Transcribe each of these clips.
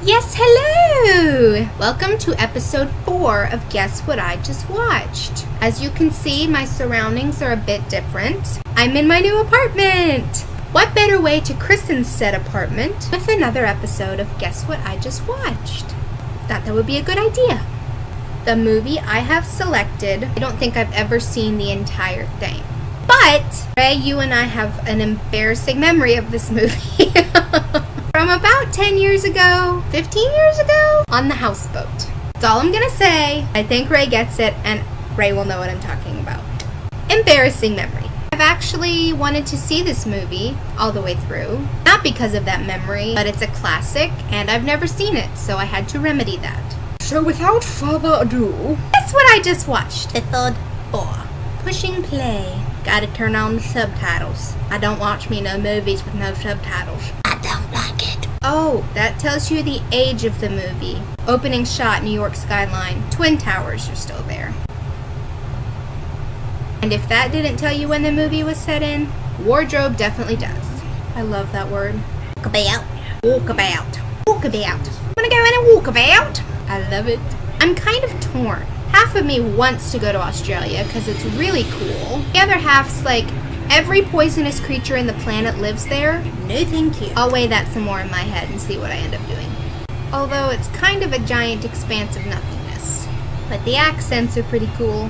Yes, hello! Welcome to episode 4 of Guess What I Just Watched. As you can see, my surroundings are a bit different. I'm in my new apartment! What better way to christen said apartment with another episode of Guess What I Just Watched? Thought that would be a good idea. The movie I have selected, I don't think I've ever seen the entire thing. But, Ray, you and I have an embarrassing memory of this movie. From about 10 years ago, 15 years ago, on the houseboat. That's all I'm gonna say. I think Ray gets it, and Ray will know what I'm talking about. Embarrassing memory. I've actually wanted to see this movie all the way through. Not because of that memory, but it's a classic, and I've never seen it, so I had to remedy that. So without further ado, That's what I just watched. Episode 4. Pushing play. Gotta turn on the subtitles. I don't watch me no movies with no subtitles. I don't like it. Oh, that tells you the age of the movie. Opening shot, New York skyline. Twin Towers are still there. And if that didn't tell you when the movie was set in, wardrobe definitely does. I love that word. Walkabout. Walkabout. Walkabout. Wanna go in and walkabout? I love it. I'm kind of torn. Half of me wants to go to Australia because it's really cool. The other half's like, every poisonous creature in the planet lives there. No thank you. I'll weigh that some more in my head and see what I end up doing. Although it's kind of a giant expanse of nothingness. But the accents are pretty cool.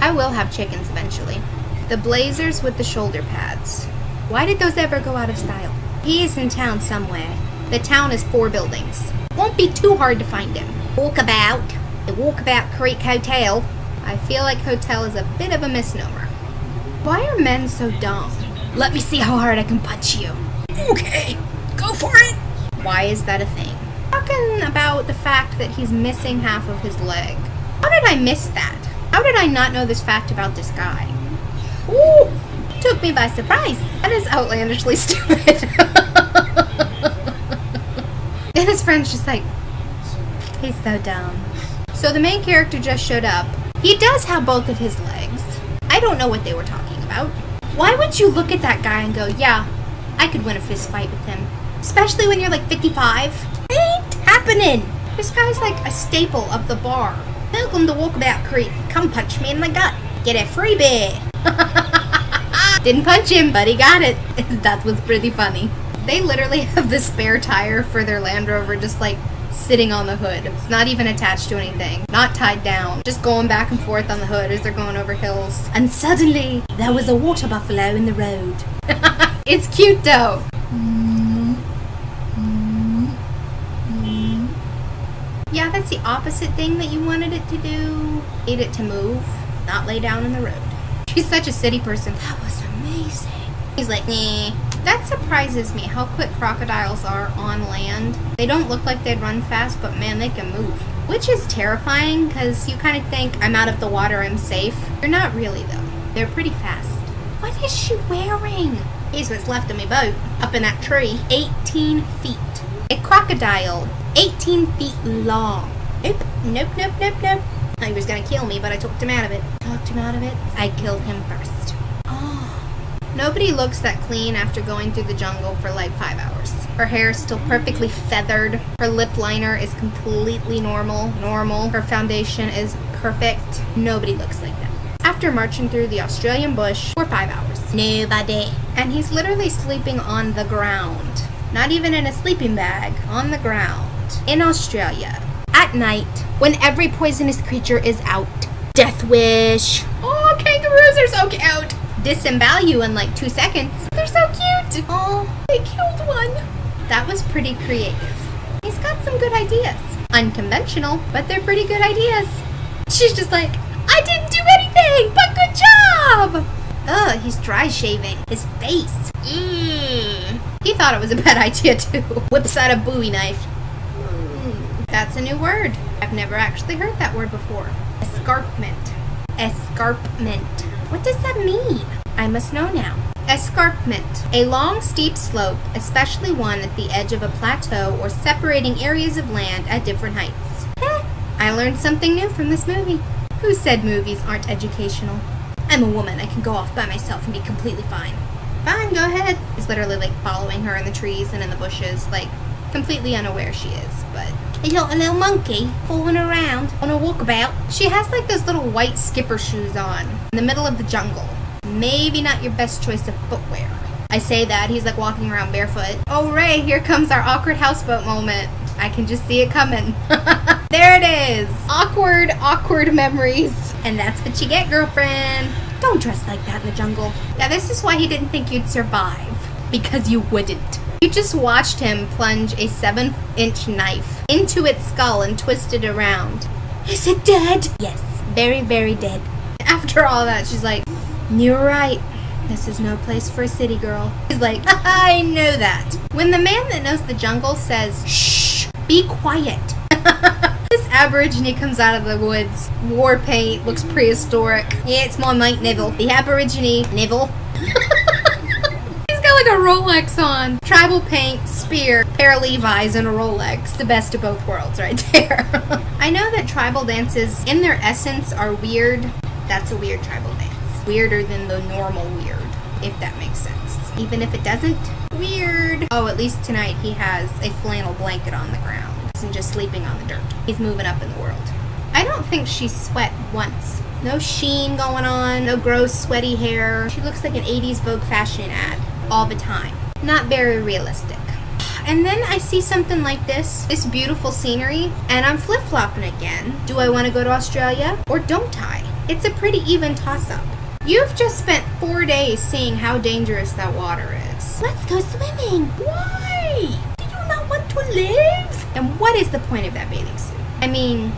I will have chickens eventually. The blazers with the shoulder pads. Why did those ever go out of style? He is in town somewhere. The town is 4 buildings. Won't be too hard to find him. Walkabout. The Walkabout Creek Hotel. I feel like hotel is a bit of a misnomer. Why are men so dumb? Let me see how hard I can punch you. okay, go for it. Why is that a thing? Talking about the fact that he's missing half of his leg. How did I miss that? How did I not know this fact about this guy? Ooh, took me by surprise. That is outlandishly stupid. And his friend's just like, he's so dumb. So the main character just showed up. He does have both of his legs. I don't know what they were talking about. Why would you look at that guy and go, yeah, I could win a fist fight with him? Especially when you're like 55. Ain't happening. This guy's like a staple of the bar. Welcome to Walkabout Creek. Come punch me in the gut. Get a freebie. Didn't punch him, but he got it. That was pretty funny. They literally have the spare tire for their Land Rover just like sitting on the hood. It's not even attached to anything. Not tied down. Just going back and forth on the hood as they're going over hills. And suddenly, there was a water buffalo in the road. It's cute though. Yeah, that's the opposite thing that you wanted it to do. Need it to move, not lay down in the road. She's such a city person. That was amazing. He's like, nah. That surprises me how quick crocodiles are on land. They don't look like they'd run fast, but man, they can move. Which is terrifying, because you kind of think, I'm out of the water, I'm safe. They're not really, though. They're pretty fast. What is she wearing? Here's what's left of my boat. Up in that tree. 18 feet. A crocodile. 18 feet long. Nope. Nope, nope, nope, nope. He was gonna kill me, but I talked him out of it. Talked him out of it? I killed him first. Nobody looks that clean after going through the jungle for like 5 hours. Her hair is still perfectly feathered. Her lip liner is completely normal. Her foundation is perfect. Nobody looks like that. After marching through the Australian bush for 5 hours. Nobody. And he's literally sleeping on the ground. Not even in a sleeping bag. On the ground. In Australia. At night. When every poisonous creature is out. Death wish. Oh, kangaroos are so cute. Disembowel you in like 2 seconds. They're so cute. Oh, they killed one. That was pretty creative. He's got some good ideas. Unconventional, but they're pretty good ideas. She's just like, I didn't do anything, but good job. Ugh, he's dry shaving his face. He thought it was a bad idea too. Whips out a Bowie knife. That's a new word. I've never actually heard that word before. Escarpment. Escarpment. What does that mean? I must know now. Escarpment. A long, steep slope, especially one at the edge of a plateau or separating areas of land at different heights. I learned something new from this movie. Who said movies aren't educational? I'm a woman. I can go off by myself and be completely fine. fine, go ahead. He's literally like following her in the trees and in the bushes, like completely unaware she is, but a little monkey fooling around on a walkabout. She has like those little white skipper shoes on in the middle of the jungle. Maybe not your best choice of footwear. I say that, he's like walking around barefoot. Oh, Ray, here comes our awkward houseboat moment. I can just see it coming. There it is. Awkward memories. And that's what you get, girlfriend. Don't dress like that in the jungle. Yeah, this is why he didn't think you'd survive. Because you wouldn't. You just watched him plunge a 7-inch knife into its skull and twist it around. Is it dead? Yes, very, very dead. After all that, she's like, you're right. This is no place for a city girl. He's like, I know that. When the man that knows the jungle says, shh, be quiet. This Aborigine comes out of the woods. War paint, looks prehistoric. Yeah, it's my mate Neville. The Aborigine Neville. He's got like a Rolex on. Tribal paint, spear, pair of Levi's, and a Rolex. The best of both worlds right there. I know that tribal dances, in their essence, are weird. That's a weird tribal dance. Weirder than the normal weird, if that makes sense. Even if it doesn't, weird. Oh, at least tonight he has a flannel blanket on the ground and just sleeping on the dirt. He's moving up in the world. I don't think she sweat once. No sheen going on, no gross sweaty hair. She looks like an 80s Vogue fashion ad all the time. Not very realistic. And then I see something like this beautiful scenery, and I'm flip-flopping again. Do I want to go to Australia or don't I? It's a pretty even toss-up. You've just spent 4 days seeing how dangerous that water is. Let's go swimming. Why? Do you not want to live? And what is the point of that bathing suit? I mean,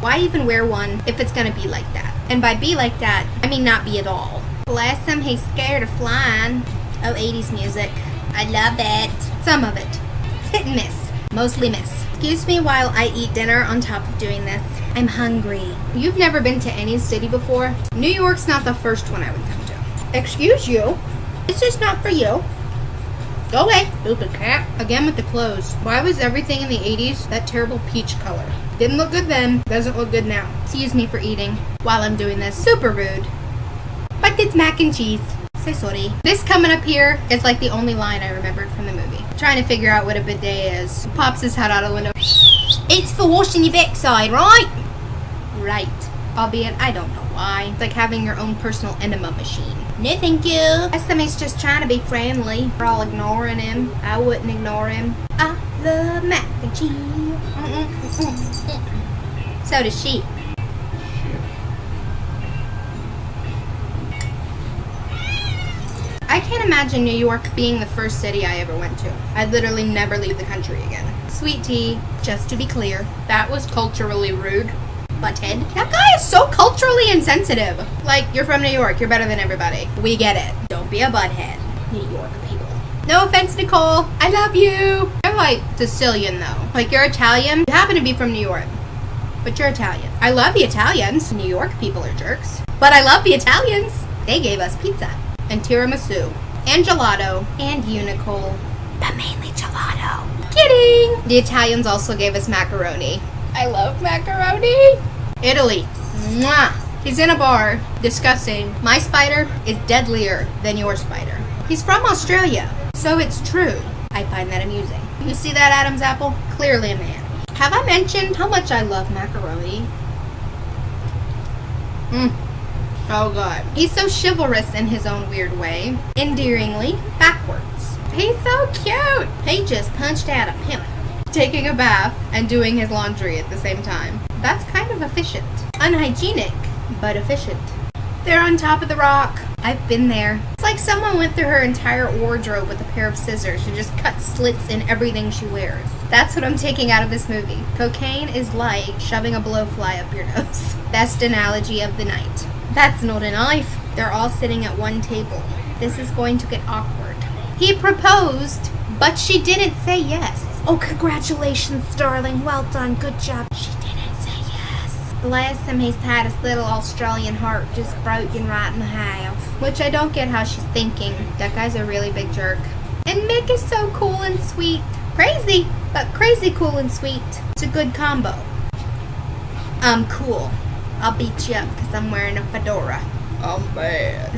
why even wear one if it's gonna be like that? And by be like that, I mean not be at all. Bless him, he's scared of flying. Oh, 80s music. I love it. Some of it. It's hit and miss. Mostly miss. Excuse me while I eat dinner on top of doing this. I'm hungry. You've never been to any city before? New York's not the first one I would come to. Excuse you. This is not for you. Go away. Stupid cat. Again with the clothes. Why was everything in the 80s that terrible peach color? Didn't look good then. Doesn't look good now. Excuse me for eating while I'm doing this. Super rude. But it's mac and cheese. Say sorry. This coming up here is like the only line I remembered from the movie. Trying to figure out what a bidet is. Pops his head out of the window. It's for washing your backside, right? Right. Albeit, I don't know why. It's like having your own personal enema machine. No, thank you. SMA's just trying to be friendly. We're all ignoring him. I wouldn't ignore him. I love mac and cheese. So does she. I can't imagine New York being the first city I ever went to. I'd literally never leave the country again. Sweet tea, just to be clear, that was culturally rude. Butthead. That guy is so culturally insensitive. Like, you're from New York, you're better than everybody. We get it. Don't be a butthead. New York people. No offense, Nicole. I love you. You're like Sicilian though. Like, you're Italian. You happen to be from New York, but you're Italian. I love the Italians. New York people are jerks. But I love the Italians. They gave us pizza. And tiramisu, and gelato, and Unicole, but mainly gelato. Kidding! The Italians also gave us macaroni. I love macaroni. Italy. Mwah! He's in a bar, discussing, my spider is deadlier than your spider. He's from Australia, so it's true. I find that amusing. You see that, Adam's apple? Clearly a man. Have I mentioned how much I love macaroni? Oh god. He's so chivalrous in his own weird way. Endearingly backwards. He's so cute. He just punched out a pimp. Taking a bath and doing his laundry at the same time. That's kind of efficient. Unhygienic, but efficient. They're on top of the rock. I've been there. It's like someone went through her entire wardrobe with a pair of scissors and just cut slits in everything she wears. That's what I'm taking out of this movie. Cocaine is like shoving a blowfly up your nose. Best analogy of the night. That's not a knife. They're all sitting at one table. This is going to get awkward. He proposed, but she didn't say yes. Oh, congratulations, darling. Well done. Good job. She didn't say yes. Bless him, he's had his little Australian heart just broken right in half. Which I don't get how she's thinking. That guy's a really big jerk. And Mick is so cool and sweet. Crazy, but crazy cool and sweet. It's a good combo. I'm cool. I'll beat you up because I'm wearing a fedora. I'm bad.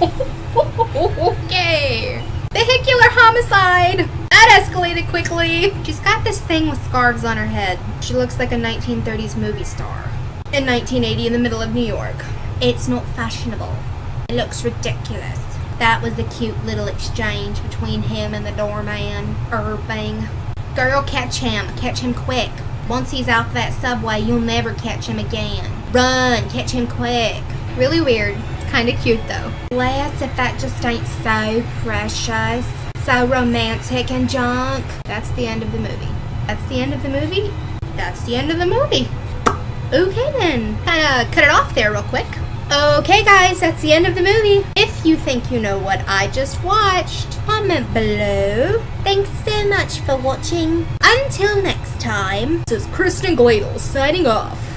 Okay. Vehicular homicide. That escalated quickly. She's got this thing with scarves on her head. She looks like a 1930s movie star. In 1980 in the middle of New York. It's not fashionable. It looks ridiculous. That was a cute little exchange between him and the doorman. Thing. Girl, catch him. Catch him quick. Once he's out that subway, you'll never catch him again. Run. Catch him quick. Really weird. Kinda cute though. Bless if that just ain't so precious. So romantic and junk. That's the end of the movie. That's the end of the movie? That's the end of the movie. Okay then. Kinda cut it off there real quick. Okay guys, that's the end of the movie. If you think you know what I just watched, comment below. Thanks so much for watching. Until next time, this is Kristen Gladel signing off.